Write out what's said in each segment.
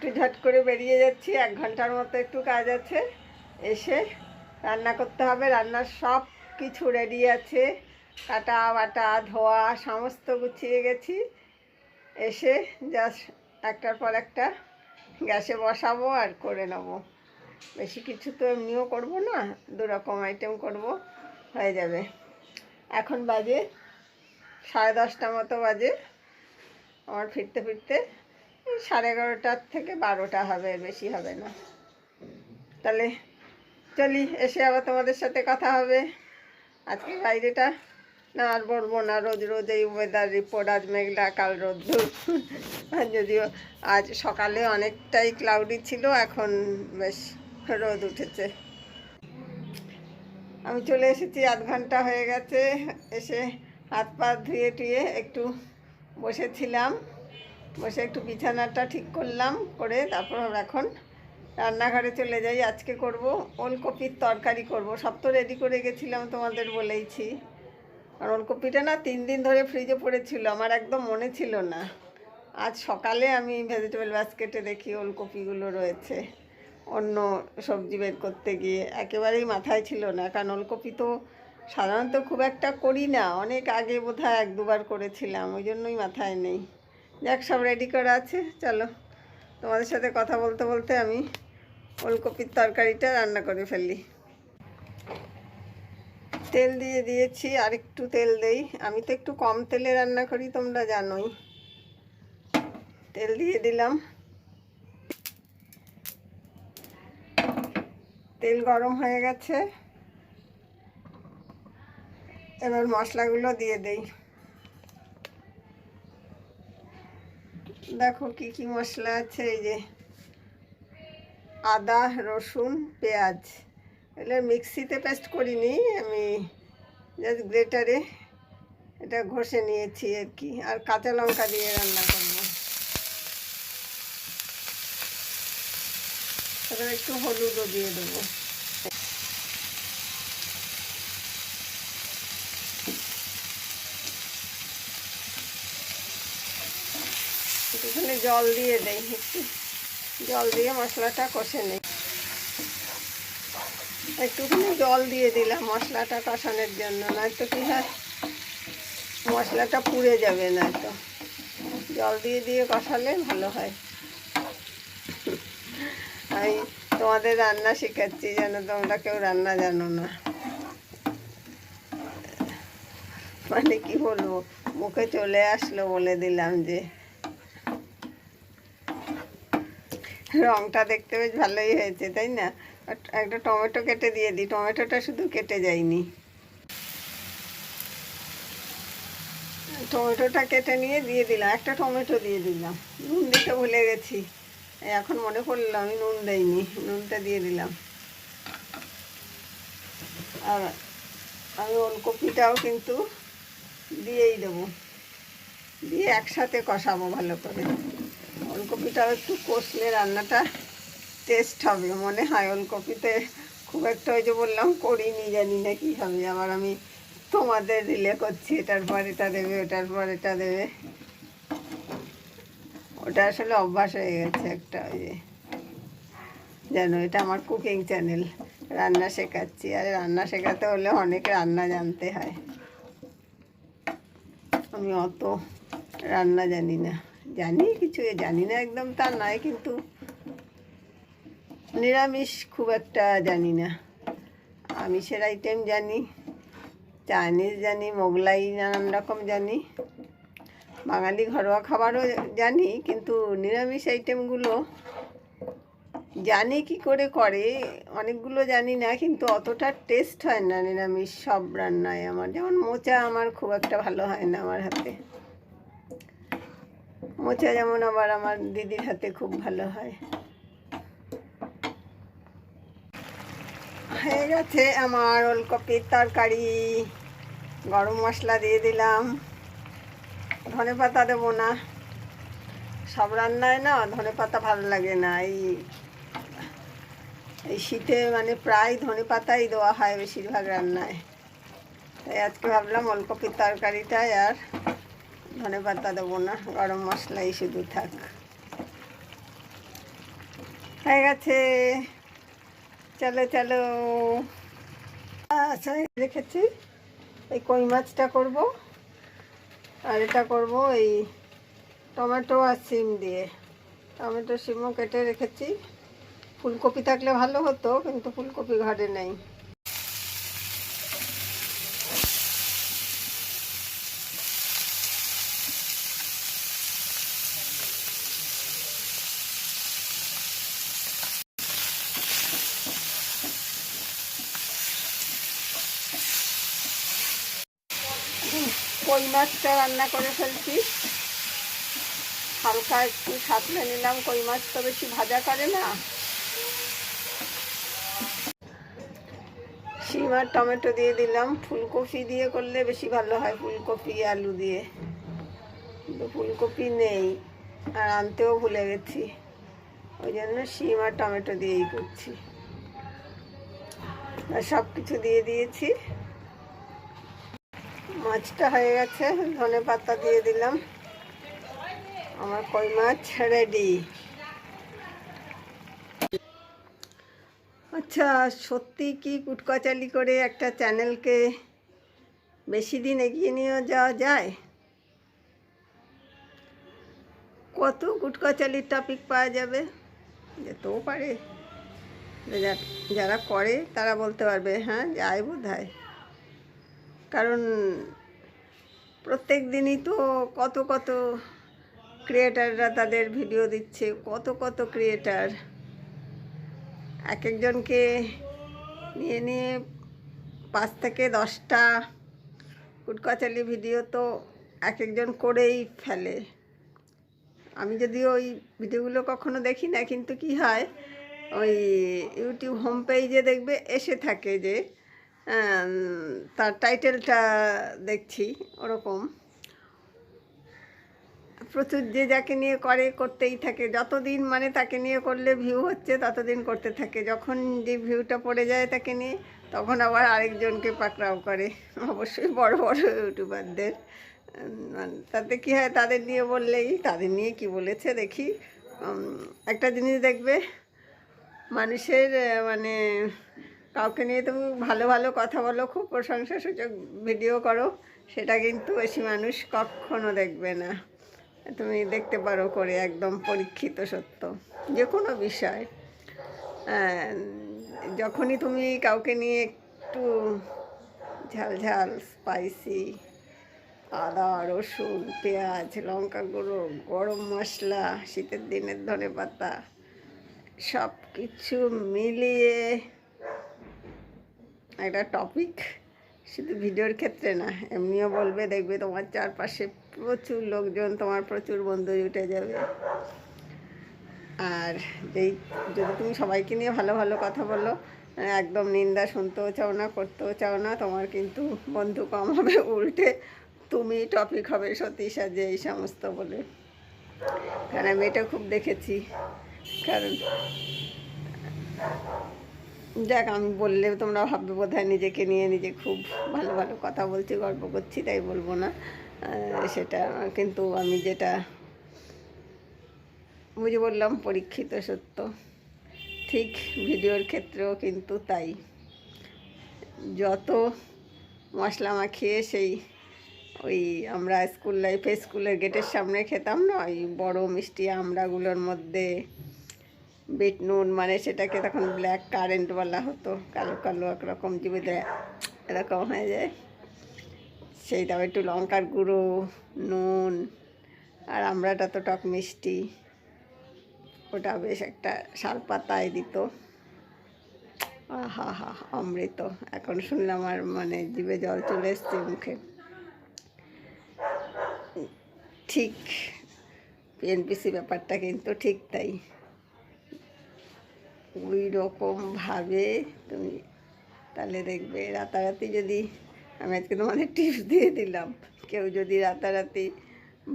একটু ঝট করে বেরিয়ে যাচ্ছি, 1 ঘন্টার মতো একটু কাজ আছে, এসে রান্না করতে হবে। রান্নার সব কিছু রেডি আছে, কাটা বাটা ধোয়া সমস্ত গুছিয়ে গেছি। এসে জাস্ট একটার পর একটা গ্যাসে বসাবো আর করে নেব। বেশি কিছু তো এমনিও করবো না, 2 রকম আইটেম করব, হয়ে যাবে। এখন বাজে 10:30 মতো বাজে। আমার ফিরতে ফিরতে 11:30 থেকে 12টা হবে, বেশি হবে না। তাহলে চলি, এসে আবার তোমাদের সাথে কথা হবে। আজকে বাইরেটা না আর বলবো না, রোজ রোজ এই ওয়েদার রিপোর্ট, আজ মেঘলা কাল রোদ্দুর। যদিও আজ সকালে অনেকটাই ক্লাউডি ছিল, এখন বেশ রোদ উঠেছে। আমি চলে এসেছি, 1/2 ঘন্টা হয়ে গেছে। এসে হাত পা ধুয়ে টুয়ে একটু বসেছিলাম, বসে একটু বিছানাটা ঠিক করলাম, করে তারপর এখন রান্নাঘরে চলে যাই। আজকে করব ওলকপির তরকারি করব। সব তো রেডি করে গেছিলাম, তোমাদের বলেইছি। আর ওলকপিটা না 3 দিন ধরে ফ্রিজে পড়েছিল, আমার একদম মনে ছিল না। আজ সকালে আমি ভেজিটেবল বাস্কেটে দেখি ওলকপিগুলো রয়েছে, অন্য সবজি বের করতে গিয়ে একেবারেই মাথায় ছিল না। কারণ ওলকপি তো সাধারণত খুব একটা করি না, অনেক আগে বোধহয় 1-2 বার করেছিলাম, ওই জন্যই মাথায় নেই। যাক, সব রেডি করা আছে, চলো তোমাদের সাথে কথা বলতে বলতে আমি ওলকপির তরকারিটা রান্না করে ফেলি। তেল দিয়ে দিয়েছি, আর একটু তেল দেই। আমি তো একটু কম তেলে রান্না করি, তোমরা জানোই। তেল দিয়ে দিলাম, তেল গরম হয়ে গেছে। এবার মশলাগুলো দিয়ে দেই। দেখো কি কি মশলা আছে, এই যে আদা রসুন পেঁয়াজ, এগুলো মিক্সিতে পেস্ট করিনি, আমি জাস্ট গ্রেটারে এটা ঘষে নিয়েছি আর কি। আর কাঁচা লঙ্কা দিয়ে রান্না করব। এবার একটু হলুদও দিয়ে দেবো। একটুখানি জল দিয়ে দেই, একটু জল দিয়ে মশলাটা কষে নেই। একটুখানি জল দিয়ে দিলাম মশলাটা কষানোর জন্য, নয়তো কি হয় মশলাটা পুড়ে যাবে, নয়তো জল দিয়ে দিয়ে কষালে ভালো হয়। আমি তোমাদের রান্না শেখাচ্ছি, যেন তোমরা কেউ রান্না জানো না। মানে কি বলবো, মুখে চলে আসলো বলে দিলাম যে। রংটা দেখতে বেশ ভালোই হয়েছে, তাই না? একটা টমেটো কেটে দিয়ে দিই, টমেটোটা শুধু কেটে যায়নি। টমেটোটা কেটে নিয়ে দিয়ে দিলাম, একটা টমেটো দিয়ে দিলাম। নুন দিতে ভুলে গেছি, এখন মনে পড়লো আমি নুন দেইনি, নুনটা দিয়ে দিলাম। আর আমি ওলকপিটাও কিন্তু দিয়েই দেবো, দিয়ে একসাথে কষাবো ভালো করে। ওলকপিটাও একটু কষলে রান্নাটা টেস্ট হবে মনে হয়। ওলকপিতে খুব একটা, ওই যে বললাম করিনি, জানি না কী হবে। আবার আমি তোমাদের রিলে করছি, এটার পর এটা দেবে, ওটার পর এটা দেবে। ওটা আসলে অভ্যাস হয়ে গেছে একটা, ওই যে জানো এটা আমার কুকিং চ্যানেল, রান্না শেখাচ্ছি। আর রান্না শেখাতে হলে অনেক রান্না জানতে হয়। আমি অত রান্না জানি না, জানি কিছু, জানি না একদম তা নয়, কিন্তু নিরামিষ খুব একটা জানি না। আমিষের আইটেম জানি, চাইনিজ জানি, মোগলাই নানান রকম জানি, বাঙালি ঘরোয়া খাবারও জানি, কিন্তু নিরামিষ আইটেমগুলো জানি কি করে করে, অনেকগুলো জানি না, কিন্তু অতটা টেস্ট হয় না নিরামিষ সব রান্নায় আমার। যেমন মোচা আমার খুব একটা ভালো হয় না আমার হাতে, মোচা যেমন আবার আমার দিদির হাতে খুব ভালো হয়। হয়ে গেছে আমার ওলকপির তরকারি। গরম মশলা দিয়ে দিলাম, ধনে পাতা দেবো না, সব রান্নায় না ধনে পাতা ভালো লাগে না। এই শীতে মানে প্রায় ধনে পাতাই দেওয়া হয় বেশিরভাগ রান্নায়, তাই আজকে ভাবলাম ওলকপির তরকারিটায় আর ধনে পাতা দেবো না, গরম মশলাই শুধু থাক। হয়ে গেছে। চলো চলো। আচ্ছা রেখেছি এই কই মাছটা করব, আর এটা করব এই টমেটো আর সিম দিয়ে। টমেটো সিমও কেটে রেখেছি। ফুলকপি থাকলে ভালো হতো, কিন্তু ফুলকপি ঘরে নেই। কই মাছটা রান্না করে ফেলছি, হালকা একটু সাঁতলে নিলাম। কই মাছ তো বেশি ভাজা করে না। শিম আর টমেটো দিয়ে দিলাম। ফুলকপি দিয়ে করলে বেশি ভালো হয়, ফুলকপি আলু দিয়ে, কিন্তু ফুলকপি নেই আর আনতেও ভুলে গেছি, ওই জন্য শিম আর টমেটো দিয়েই করছি। আর সব কিছু দিয়ে দিয়েছি। মাছটা হয়ে গেছে, ধনে পাতা দিয়ে দিলাম। আমার কই মাছ রেডি। আচ্ছা, সত্যি কি কুটকাচালি করে একটা চ্যানেলকে বেশি দিন এগিয়ে নিয়ে যাওয়া যায়? কত কুটকাচালির টপিক পাওয়া যাবে, যেতেও পারে। যারা করে তারা বলতে পারবে হ্যাঁ যায় বোধ হয়। কারণ প্রত্যেক দিনই তো কত কত ক্রিয়েটাররা তাদের ভিডিও দিচ্ছে, কত কত ক্রিয়েটার এক একজনকে নিয়ে নিয়ে 5 থেকে 10টা কুটকাচালি ভিডিও তো এক একজন করেই ফেলে। আমি যদিও ওই ভিডিওগুলো কখনো দেখি না, কিন্তু কি হয় ওই ইউটিউব হোম পেজে দেখবে এসে থাকে যে তার টাইটেলটা দেখছি, ওরকম প্রচুর যে যাকে নিয়ে করতেই থাকে। যতদিন মানে তাকে নিয়ে করলে ভিউ হচ্ছে ততদিন করতে থাকে। যখন যে ভিউটা পড়ে যায় তাকে নিয়ে, তখন আবার আরেকজনকে পাকড়াও করে, অবশ্যই বড় বড় ইউটিউবারদের। তাতে কী হয়, তাদের নিয়ে বললেই তাদের নিয়ে কি বলেছে দেখি। একটা জিনিস দেখবে, মানুষের মানে কাউকে নিয়ে তুমি ভালো ভালো কথা বলো, খুব প্রশংসাসূচক ভিডিও করো, সেটা কিন্তু বেশি মানুষ কখনো দেখবে না। তুমি দেখতে পারো করে, একদম পরীক্ষিত সত্য। যে কোনো বিষয় যখনই তুমি কাউকে নিয়ে একটু ঝাল ঝাল স্পাইসি, আদা রসুন পেঁয়াজ লঙ্কা গুঁড়ো গরম মশলা শীতের দিনের ধনেপাতা সব কিছু মিলিয়ে একটা টপিক, শুধু ভিডিওর ক্ষেত্রে না এমনিও বলবে, দেখবে তোমার চারপাশে প্রচুর লোকজন, তোমার প্রচুর বন্ধু জুটে যাবে। আর যদি তুমি সবাইকে নিয়ে ভালো ভালো কথা বলো, একদম নিন্দা শুনতেও চাও না, করতেও চাও না, তোমার কিন্তু বন্ধু কম হবে, উল্টে তুমি টপিক হবে সতী সাজে এই সমস্ত বলে। কারণ আমি এটা খুব দেখেছি। কারণ দেখ, আমি বললে তোমরা ভাববে বোধ হয় নিজেকে নিয়ে নিজে খুব ভালো ভালো কথা বলছি, গল্প করছি, তাই বলবো না সেটা। কিন্তু আমি যেটা বুঝে বললাম পরীক্ষিত সত্য। ঠিক ভিডিওর ক্ষেত্রেও কিন্তু তাই। যত মশলা মাখিয়ে সেই ওই আমরা স্কুল লাইফে স্কুলের গেটের সামনে খেতাম না, ওই বড় মিষ্টি আমড়াগুলোর মধ্যে বিট নুন, মানে সেটাকে তখন ব্ল্যাক কারেন্ট বলা হতো, কালো কালো একরকম জিভে দেয় এরকম হয়ে যায়। সেইটা একটু লঙ্কার গুঁড়ো, নুন, আর আমড়াটা তো টক মিষ্টি, ওটা বেশ একটা শাল পাতায় দিত। আহা হা অমৃত। এখন শুনলাম আর মানে জিভে জল চলে এসছে মুখে। ঠিক পিএনপিসি ব্যাপারটা কিন্তু ঠিক তাই। ওই রকমভাবে তুমি তাহলে দেখবে রাতারাতি, যদি আমি আজকে তোমাদের টিপস দিয়ে দিলাম, কেউ যদি রাতারাতি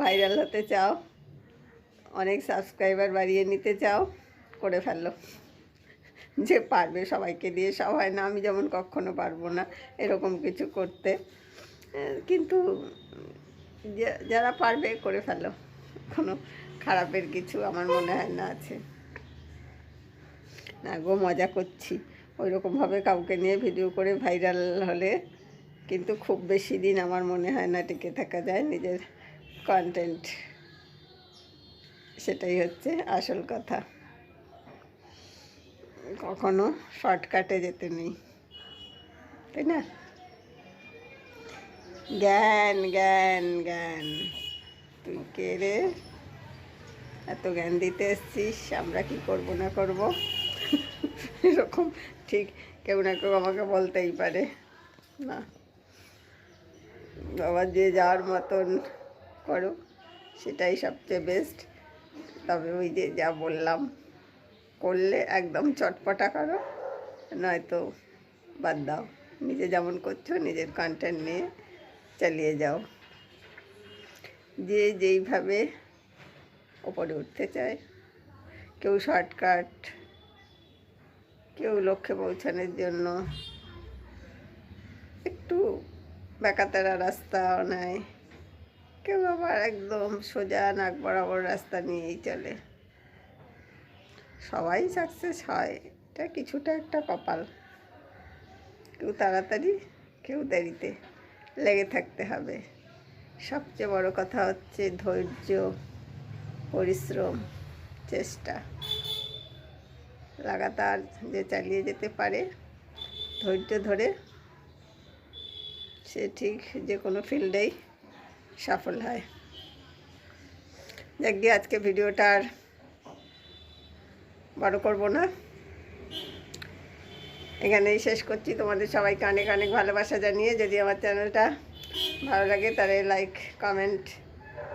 ভাইরাল হতে চাও, অনেক সাবস্ক্রাইবার বাড়িয়ে নিতে চাও, করে ফেলো। যে পারবে সবাইকে দিয়ে, সবাই না, আমি যেমন কখনো পারবো না এরকম কিছু করতে, কিন্তু যারা পারবে করে ফেলো, কোনো খারাপের কিছু আমার মনে হয় না আছে। না গো, মজা করছি। ওই রকমভাবে কাউকে নিয়ে ভিডিও করে ভাইরাল হলে কিন্তু খুব বেশি দিন আমার মনে হয় না টিকে থাকা যায় নিজের কন্টেন্ট। সেটাই হচ্ছে আসল কথা। কখনো শর্টকাটে যেতে নেই, তাই না? জ্ঞান জ্ঞান জ্ঞান, তুই কে রে? এত জ্ঞান দিতে এসছিস, আমরা কি করব না করব এরকম ঠিক কেউ না কেউ আমাকে বলতেই পারে। না বাবা, যে যার মতন করো, সেটাই সবচেয়ে বেস্ট। তবে ওই যে যা বললাম, করলে একদম চটপটা করো, নয়তো বাদ দাও। নিজে যেমন করছো নিজের কন্টেন্ট নিয়ে চালিয়ে যাও। যে যেইভাবে ওপরে উঠতে চায়, কেউ শর্টকাট, কেউ লক্ষ্যে পৌঁছানোর জন্য একটু বেকাতেরা রাস্তাও নেয়, কেউ আবার একদম সোজা নাক বরাবর রাস্তা নিয়েই চলে। সবাই সাকসেস হয়, এটা কিছুটা একটা কপাল। কেউ তাড়াতাড়ি, কেউ দেরিতে, লেগে থাকতে হবে। সবচেয়ে বড় কথা হচ্ছে ধৈর্য, পরিশ্রম, চেষ্টা। লাগাতার যে চালিয়ে যেতে পারে ধৈর্য ধরে, সে ঠিক যে কোনো ফিল্ডেই সফল হয়। যাক গিয়ে, আজকে ভিডিওটা আর বড় করব না, এখানেই শেষ করছি। তোমাদের সবাইকে অনেক অনেক ভালোবাসা জানিয়ে, যদি আমার চ্যানেলটা ভালো লাগে তাহলে লাইক, কমেন্ট,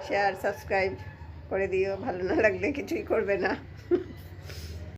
শেয়ার, সাবস্ক্রাইব করে দিও। ভালো না লাগলে কিছুই করবে না।